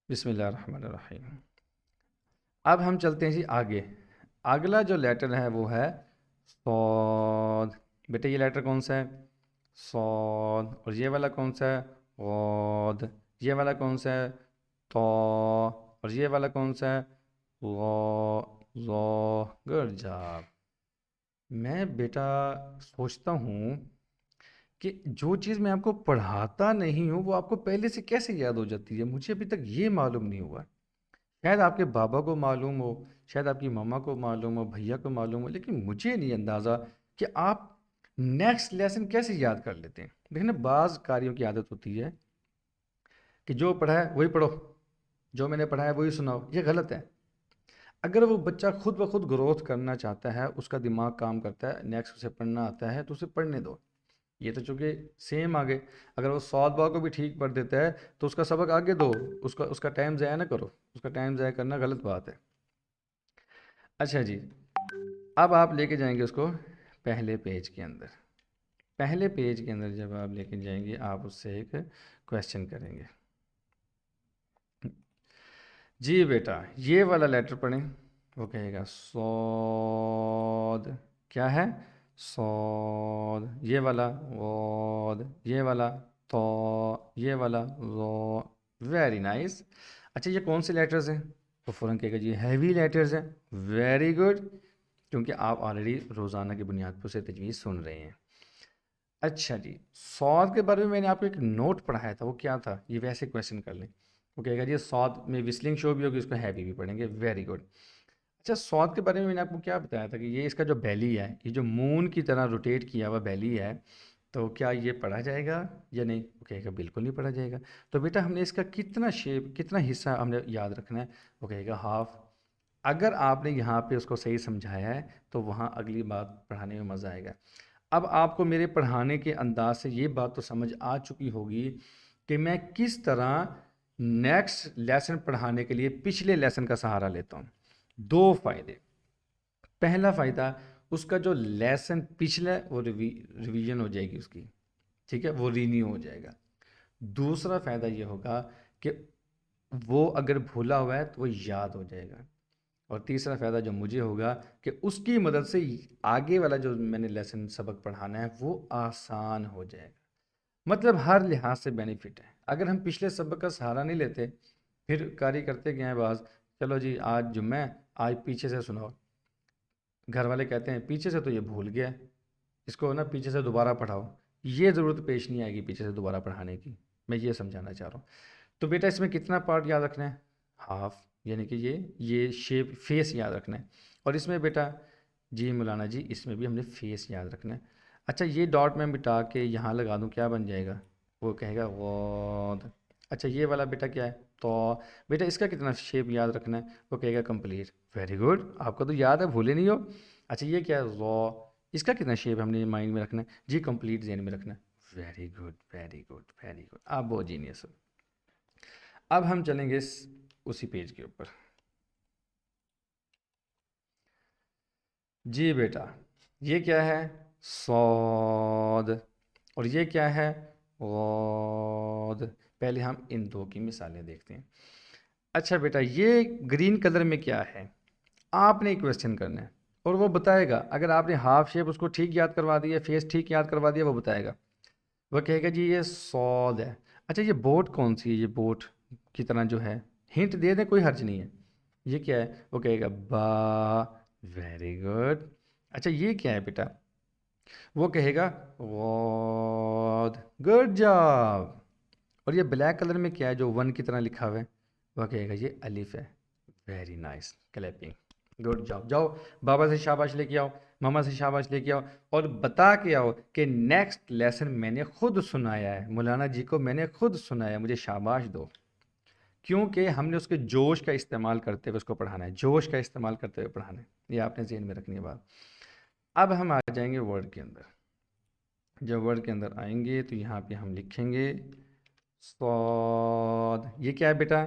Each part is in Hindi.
बिस्मिल्लाहिर्रहमानिर्रहीम। अब हम चलते हैं जी आगे। अगला जो लेटर है वो है सौद। बेटा ये लेटर कौन सा है? सौद। और ये वाला कौन सा है? गौद। ये वाला कौन सा है? तो। और ये वाला कौन सा है? लो। Good job. मैं बेटा सोचता हूँ कि जो चीज़ मैं आपको पढ़ाता नहीं हूँ वो आपको पहले से कैसे याद हो जाती है, मुझे अभी तक ये मालूम नहीं हुआ। शायद आपके बाबा को मालूम हो, शायद आपकी मम्मा को मालूम हो, भैया को मालूम हो, लेकिन मुझे नहीं अंदाज़ा कि आप नेक्स्ट लेसन कैसे याद कर लेते हैं। देखिए ना, बाज़ कार्यों की आदत होती है कि जो पढ़ा है वही पढ़ो, जो मैंने पढ़ा है वही सुनाओ। ये गलत है। अगर वो बच्चा खुद ब खुद ग्रोथ करना चाहता है, उसका दिमाग काम करता है, नेक्स्ट उसे पढ़ना आता है, तो उसे पढ़ने दो। ये तो चूंकि सेम आगे, अगर वो सौद बा को भी ठीक पढ़ देता है तो उसका सबक आगे दो। उसका उसका टाइम ज़ाया ना करो। उसका टाइम ज़ाया करना गलत बात है। अच्छा जी, अब आप लेके जाएंगे उसको पहले पेज के अंदर। पहले पेज के अंदर जब आप लेके जाएंगे, आप उससे एक क्वेश्चन करेंगे। जी बेटा, ये वाला लेटर पढ़ें। वो कहेगा सौद। क्या है? सौद। ये वाला वोद। ये वाला तो। ये वाला लो। Very nice. अच्छा, ये कौन से लेटर्स हैं? तो फ़ौरन कहेगा जी हैवी लेटर्स हैं। वेरी गुड, क्योंकि आप ऑलरेडी रोज़ाना की बुनियाद पर उसे तजवीज़ सुन रहे हैं। अच्छा जी, सौद के बारे में मैंने आपको एक नोट पढ़ाया था, वो क्या था? ये वैसे क्वेश्चन कर लें। वो कहेगा जी सौद में विस्लिंग शो भी होगी, उसको हैवी भी पढ़ेंगे। Very good. अच्छा, सौद के बारे में मैंने आपको क्या बताया था कि ये इसका जो बेली है, ये जो मून की तरह रोटेट किया हुआ बेली है, तो क्या ये पढ़ा जाएगा या नहीं? वो कहेगा बिल्कुल नहीं पढ़ा जाएगा। तो बेटा हमने इसका कितना शेप, कितना हिस्सा हमने याद रखना है? वो कहेगा हाफ। अगर आपने यहाँ पे उसको सही समझाया है तो वहाँ अगली बात पढ़ाने में मज़ा आएगा। अब आपको मेरे पढ़ाने के अंदाज से ये बात तो समझ आ चुकी होगी कि मैं किस तरह नेक्स्ट लेसन पढ़ाने के लिए पिछले लेसन का सहारा लेता हूँ। दो फ़ायदे। पहला फ़ायदा, उसका जो लेसन पिछला वो रिवीजन हो जाएगी उसकी। ठीक है, वो रीन्यू हो जाएगा। दूसरा फ़ायदा ये होगा कि वो अगर भूला हुआ है तो वो याद हो जाएगा। और तीसरा फ़ायदा जो मुझे होगा कि उसकी मदद से आगे वाला जो मैंने लेसन सबक पढ़ाना है वो आसान हो जाएगा। मतलब हर लिहाज से बेनिफिट है। अगर हम पिछले सबक का सहारा नहीं लेते, फिर कार्य करते गए हैं बाज, चलो जी आज जुम्मा है, आज पीछे से सुनाओ। घर वाले कहते हैं पीछे से तो ये भूल गया है, इसको ना पीछे से दोबारा पढ़ाओ। ये ज़रूरत पेश नहीं आएगी पीछे से दोबारा पढ़ाने की। मैं ये समझाना चाह रहा हूँ। तो बेटा इसमें कितना पार्ट याद रखना है? हाफ। यानी कि ये शेप फेस याद रखना है। और इसमें बेटा जी मौलाना जी, इसमें भी हमने फेस याद रखना है। अच्छा, ये डॉट मैं मिटा के यहाँ लगा दूँ, क्या बन जाएगा? वो कहेगा गौद। अच्छा, ये वाला बेटा क्या है? तो बेटा इसका कितना शेप याद रखना है? वो कहेगा कंप्लीट। वेरी गुड, आपको तो याद है, भूले नहीं हो। अच्छा, ये क्या है? रॉ। इसका कितना शेप हमने माइंड में रखना है? जी कंप्लीट जहन में रखना है। Very good, very good, very good, आप बहुत जीनियस हो। अब हम चलेंगे उसी पेज के ऊपर। जी बेटा, ये क्या है? सौद। और ये क्या है? गौद। पहले हम इन दो की मिसालें देखते हैं। अच्छा बेटा, ये ग्रीन कलर में क्या है? आपने एक क्वेश्चन करना है और वो बताएगा। अगर आपने हाफ शेप उसको ठीक याद करवा दिया, फेस ठीक याद करवा दिया, वो बताएगा। वह कहेगा जी ये सौद है। अच्छा, ये बोट कौन सी है? ये बोट की तरह जो है, हिंट दे दें, कोई हर्ज नहीं है। ये क्या है? वो कहेगा बा। Very good. अच्छा, ये क्या है बेटा? वो कहेगा गॉड। Good job. और ये ब्लैक कलर में क्या है जो वन की तरह लिखा हुआ है? वह कहेगा ये अलिफ है। Very nice, clapping. Good job. जाओ बाबा से शाबाश लेके आओ, मामा से शाबाश लेके आओ, और बता के आओ कि नेक्स्ट लेसन मैंने खुद सुनाया है, मौलाना जी को मैंने खुद सुनाया, मुझे शाबाश दो। क्योंकि हमने उसके जोश का इस्तेमाल करते हुए उसको पढ़ाना है, जोश का इस्तेमाल करते हुए पढ़ाना है। ये आपने जहन में रखनी है बात। अब हम आ जाएंगे वर्ड के अंदर। जब वर्ड के अंदर आएंगे तो यहाँ पे हम लिखेंगे सौद। ये क्या है बेटा?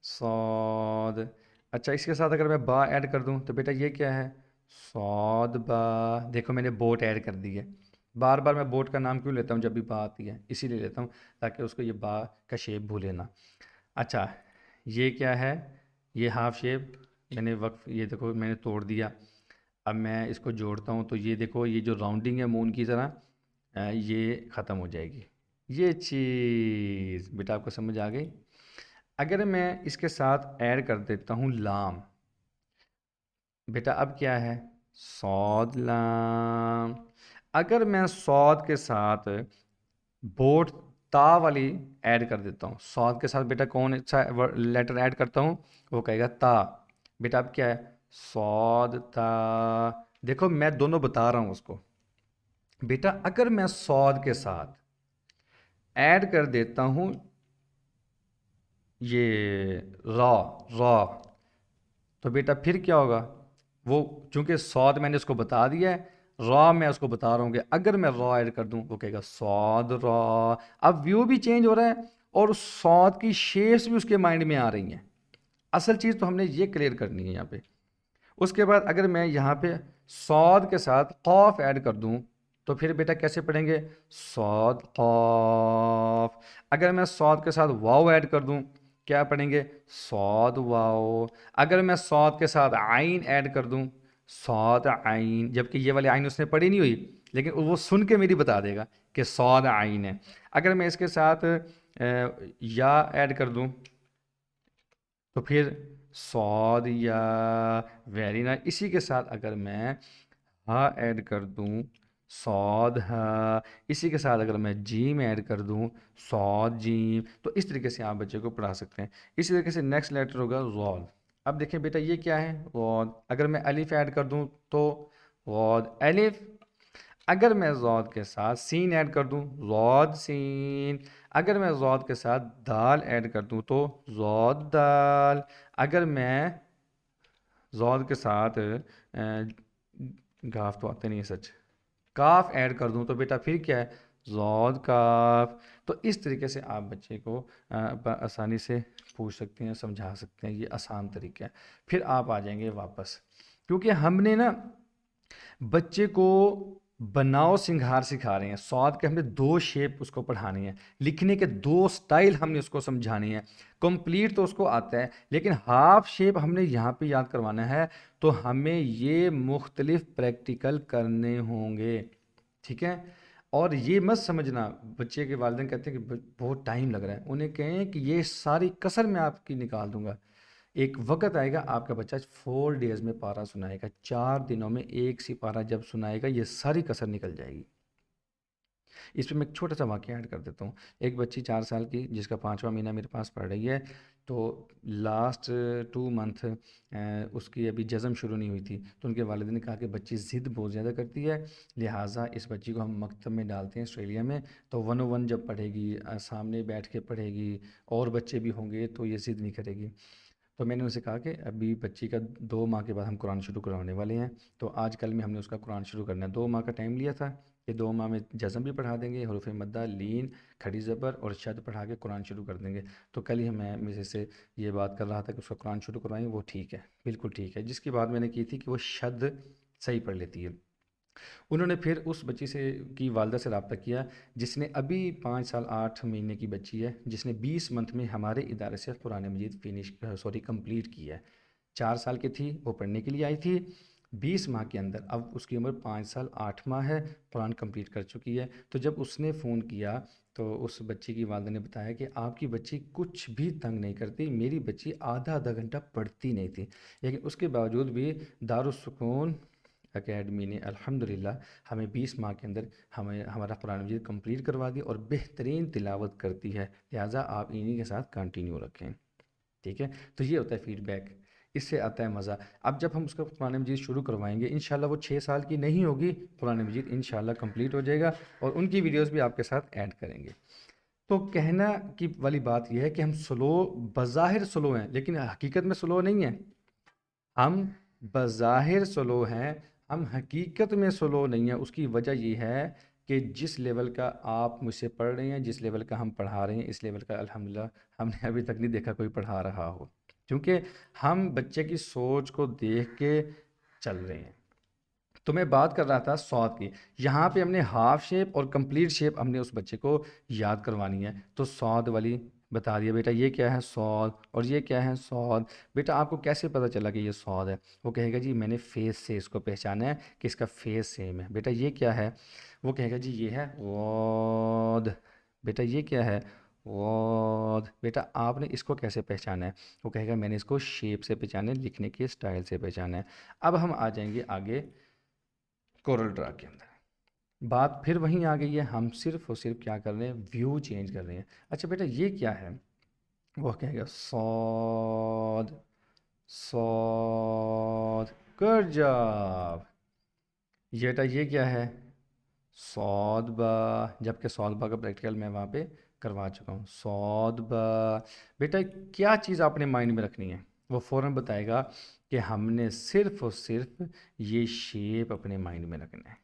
सौद। अच्छा, इसके साथ अगर मैं बा ऐड कर दूं तो बेटा ये क्या है? सौद बा। देखो मैंने बोट ऐड कर दी है। बार बार मैं बोट का नाम क्यों लेता हूँ जब भी बा आती है? इसीलिए लेता हूँ ताकि उसको ये बा का शेप भूले ना। अच्छा, ये क्या है, ये हाफ शेप मैंने वक्फ, ये देखो मैंने तोड़ दिया। अब मैं इसको जोड़ता हूँ तो ये देखो, ये जो राउंडिंग है मून की तरह, ये ख़त्म हो जाएगी। ये चीज़ बेटा आपको समझ आ गई। अगर मैं इसके साथ ऐड कर देता हूँ लाम, बेटा अब क्या है, सौद लाम। अगर मैं सौद के साथ बोट ता वाली ऐड कर देता हूँ, सौद के साथ बेटा कौन सा लेटर ऐड करता हूँ, वो कहेगा ता। बेटा अब क्या है, सौद ता। देखो मैं दोनों बता रहा हूँ उसको। बेटा अगर मैं सौद के साथ ऐड कर देता हूँ ये रॉ, रॉ, तो बेटा फिर क्या होगा, वो चूंकि सौद मैंने उसको बता दिया है, रॉ मैं उसको बता रहा हूँ कि अगर मैं रॉ ऐड कर दूँ वो कहेगा सौद रॉ। अब व्यू भी चेंज हो रहा है और उस सौद की शेप्स भी उसके माइंड में आ रही हैं। असल चीज़ तो हमने ये क्लियर करनी है यहाँ पे। उसके बाद अगर मैं यहाँ पे सौद के साथ खौफ ऐड कर दूँ तो फिर बेटा कैसे पढ़ेंगे, सौद खौफ। अगर मैं सौद के साथ वाव ऐड कर दूँ क्या पढ़ेंगे, सौद वाव। अगर मैं सौद के साथ आइन ऐड कर दूँ, सौद आइन, जबकि ये वाली आइन उसने पढ़ी नहीं हुई, लेकिन वो सुन के मेरी बता देगा कि सौद आइन है। अगर मैं इसके साथ या ऐड कर दूँ तो फिर सौद या, वेरी नाइस। इसी के साथ अगर मैं हा ऐड कर दूं, सौद हा। इसी के साथ अगर मैं जीम ऐड कर दूं, सौद जीम। तो इस तरीके से आप बच्चे को पढ़ा सकते हैं। इसी तरीके से नेक्स्ट लेटर होगा वॉल। अब देखिए बेटा ये क्या है, वॉल। अगर मैं अलिफ ऐड कर दूं तो वॉद अलिफ। अगर मैं ज़ौद के साथ सीन ऐड कर दूं, ज़ौद सीन। अगर मैं ज़ौद के साथ दाल ऐड कर दूं तो ज़ौद दाल। अगर मैं ज़ौद के साथ गाफ तो आते नहीं है सच, काफ ऐड कर दूं तो बेटा फिर क्या है, ज़ौद काफ। तो इस तरीके से आप बच्चे को आसानी से पूछ सकते हैं, समझा सकते हैं। ये आसान तरीका है। फिर आप आ जाएंगे वापस, क्योंकि हमने ना बच्चे को बनाओ सिंगार सिखा रहे हैं। सौद के हमने दो शेप उसको पढ़ानी है, लिखने के दो स्टाइल हमने उसको समझानी है। कंप्लीट तो उसको आता है, लेकिन हाफ शेप हमने यहाँ पे याद करवाना है। तो हमें ये मुख्तलिफ प्रैक्टिकल करने होंगे, ठीक है। और ये मत समझना, बच्चे के वालिदैन कहते हैं कि बहुत टाइम लग रहा है, उन्हें कहें कि ये सारी कसर मैं आपकी निकाल दूंगा। एक वक्त आएगा आपका बच्चा 4 डेज में पारा सुनाएगा, 4 दिनों में एक सी पारा जब सुनाएगा ये सारी कसर निकल जाएगी। इस पे मैं एक छोटा सा वाक़या ऐड कर देता हूँ। एक बच्ची 4 साल की जिसका 5वां महीना मेरे पास पढ़ रही है, तो लास्ट 2 मंथ उसकी अभी जज़म शुरू नहीं हुई थी। तो उनके वालिदैन ने कहा कि बच्ची ज़िद बहुत ज़्यादा करती है, लिहाजा इस बच्ची को हम मकतब में डालते हैं ऑस्ट्रेलिया में। तो 101 जब पढ़ेगी, सामने बैठ के पढ़ेगी, और बच्चे भी होंगे तो ये ज़िद नहीं करेगी। तो मैंने उनसे कहा कि अभी बच्ची का 2 माह के बाद हम कुरान शुरू करवाने वाले हैं, तो आज कल में हमने उसका कुरान शुरू करना है। 2 माह का टाइम लिया था कि 2 माह में जज़म भी पढ़ा देंगे, हरूफ मद्दा, लीन, खड़ी ज़बर और शद पढ़ा के कुरान शुरू कर देंगे। तो कल ही मैं मुझे से ये बात कर रहा था कि उसका कुरान शुरू करवाएंगे। वो ठीक है, बिल्कुल ठीक है। जिसकी बात मैंने की थी कि वो शद सही पढ़ लेती है। उन्होंने फिर उस बच्ची से की वालदा से रब्ता किया जिसने अभी 5 साल 8 महीने की बच्ची है, जिसने 20 मंथ में हमारे इदारे से कुरान मजीद कंप्लीट किया है। 4 साल की थी, वो पढ़ने के लिए आई थी। 20 माह के अंदर अब उसकी उम्र 5 साल 8 माह है, कुरान कंप्लीट कर चुकी है। तो जब उसने फ़ोन किया तो उस बच्ची की वालदा ने बताया कि आपकी बच्ची कुछ भी तंग नहीं करती, मेरी बच्ची आधा आधा घंटा पढ़ती नहीं थी, लेकिन उसके बावजूद भी दारुस्सूकून एकेडमी ने अल्हम्दुलिल्लाह हमें 20 माह के अंदर हमें हमारा कुरान मजीद कंप्लीट करवा दी और बेहतरीन तिलावत करती है। लिहाजा आप इन्हीं के साथ कंटिन्यू रखें, ठीक है। तो ये होता है फीडबैक, इससे आता है मज़ा। अब जब हम उसका कुरान मजीद शुरू करवाएंगे, इंशाल्लाह वो 6 साल की नहीं होगी, कुरान मजीद इंशाल्लाह कंप्लीट हो जाएगा और उनकी वीडियोस भी आपके साथ ऐड करेंगे। तो कहना की वाली बात यह है कि हम स्लो, बज़ाहिर स्लो हैं लेकिन हकीकत में स्लो नहीं है। हम बज़ाहिर स्लो हैं, हम हकीकत में स्लो नहीं है। उसकी वजह ये है कि जिस लेवल का आप मुझसे पढ़ रहे हैं, जिस लेवल का हम पढ़ा रहे हैं, इस लेवल का अल्हम्दुलिल्लाह हमने अभी तक नहीं देखा कोई पढ़ा रहा हो, क्योंकि हम बच्चे की सोच को देख के चल रहे हैं। तो मैं बात कर रहा था सौद की। यहाँ पे हमने हाफ शेप और कंप्लीट शेप हमने उस बच्चे को याद करवानी है। तो सौद वाली बता दिया बेटा ये क्या है, सौद, और ये क्या है, सौद। बेटा आपको कैसे पता चला कि ये सौद है? वो कहेगा जी मैंने फेस से इसको पहचाना है कि इसका फेस सेम है। बेटा ये क्या है? वो कहेगा जी ये है वॉद। बेटा ये क्या है, वॉद। बेटा आपने इसको कैसे पहचाना है? वो कहेगा मैंने इसको शेप से पहचाना है, लिखने के स्टाइल से पहचाना है। अब हम आ जाएंगे आगे कोरल ड्रा के अंदर। बात फिर वहीं आ गई है, हम सिर्फ और सिर्फ क्या कर रहे हैं, व्यू चेंज कर रहे हैं। अच्छा बेटा ये क्या है? वो कहेगा सौद, सौद। Good job. ये बेटा ये क्या है, सौद बा। जबकि सौद बा का प्रैक्टिकल मैं वहाँ पे करवा चुका हूँ। सौद बा। बेटा क्या चीज़ आपने माइंड में रखनी है? वो फ़ौरन बताएगा कि हमने सिर्फ और सिर्फ ये शेप अपने माइंड में रखना है।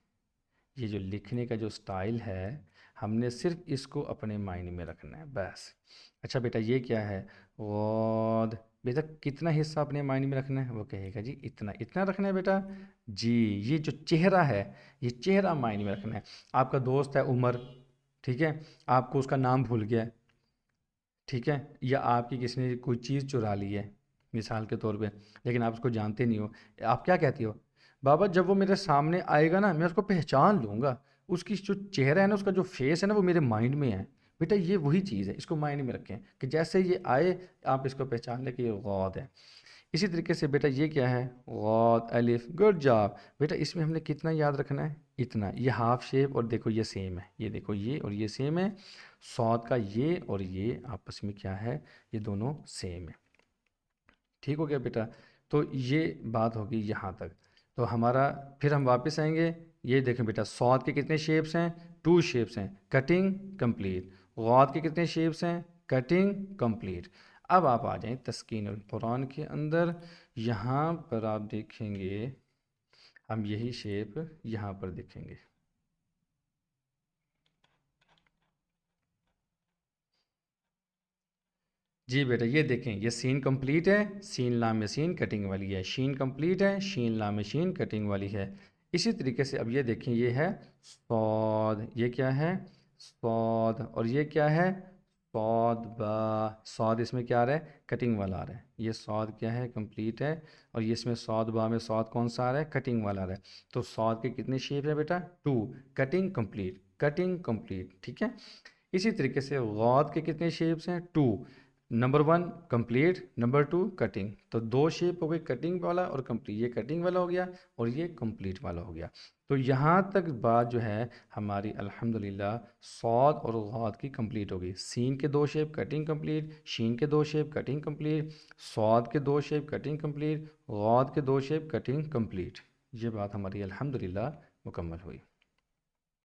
ये जो लिखने का जो स्टाइल है, हमने सिर्फ इसको अपने माइंड में रखना है बस। अच्छा बेटा ये क्या है, वॉद। बेटा कितना हिस्सा अपने माइंड में रखना है? वो कहेगा जी इतना, इतना रखना है बेटा जी। ये जो चेहरा है, ये चेहरा माइंड में रखना है। आपका दोस्त है उमर, ठीक है, आपको उसका नाम भूल गया है, ठीक है, या आपकी किसी ने कोई चीज़ चुरा ली है मिसाल के तौर पे, लेकिन आप उसको जानते नहीं हो। आप क्या कहती हो? बाबा जब वो मेरे सामने आएगा ना मैं उसको पहचान लूँगा, उसकी जो चेहरा है ना, उसका जो फेस है ना, वो मेरे माइंड में है। बेटा ये वही चीज़ है, इसको माइंड में रखें कि जैसे ये आए आप इसको पहचान लें कि ये गौद है। इसी तरीके से बेटा ये क्या है, गौद अलिफ। Good job. बेटा इसमें हमने कितना याद रखना है, इतना। ये हाफ शेप और देखो ये सेम है, ये देखो ये और ये सेम है। सौद का ये और ये आपस में क्या है, ये दोनों सेम है। ठीक हो गया बेटा? तो ये बात होगी यहाँ तक। तो हमारा फिर हम वापस आएंगे। ये देखें बेटा सौद के कितने शेप्स हैं, टू शेप्स हैं, कटिंग कंप्लीट। गौद के कितने शेप्स हैं, कटिंग कंप्लीट। अब आप आ जाएं तस्कीन अल कुरान के अंदर। यहाँ पर आप देखेंगे हम यही शेप यहाँ पर देखेंगे। जी बेटा ये देखें, ये सीन कंप्लीट है, सीन लाम में सीन कटिंग वाली है, शीन कंप्लीट है, शीन लाम में शीन कटिंग वाली है। इसी तरीके से अब ये देखें, ये है सौद, ये क्या है, सौद, और ये क्या है, सौद बा। सौद इसमें क्या आ रहा है, कटिंग वाला आ रहा है। ये सौद क्या है, कंप्लीट है, और ये इसमें सौद बा में सौद कौन सा आ रहा है, कटिंग वाला आ रहा है। तो सौद के कितने शेप है बेटा, two. Cutting complete, cutting complete, ठीक है। इसी तरीके से गौद के कितने शेप्स हैं, two. Number one complete, number two cutting. तो दो शेप हो गए, कटिंग वाला और कंप्लीट। ये कटिंग वाला हो गया और ये कंप्लीट वाला हो गया। तो यहाँ तक बात जो है हमारी अल्हम्दुलिल्लाह सौद और गौद की कंप्लीट हो गई। सीन के दो शेप कटिंग कंप्लीट, शीन के दो शेप कटिंग कंप्लीट, सौद के दो शेप कटिंग कंप्लीट, गौद के दो शेप कटिंग कंप्लीट। ये बात हमारी अल्हम्दुलिल्लाह मुकम्मल हुई।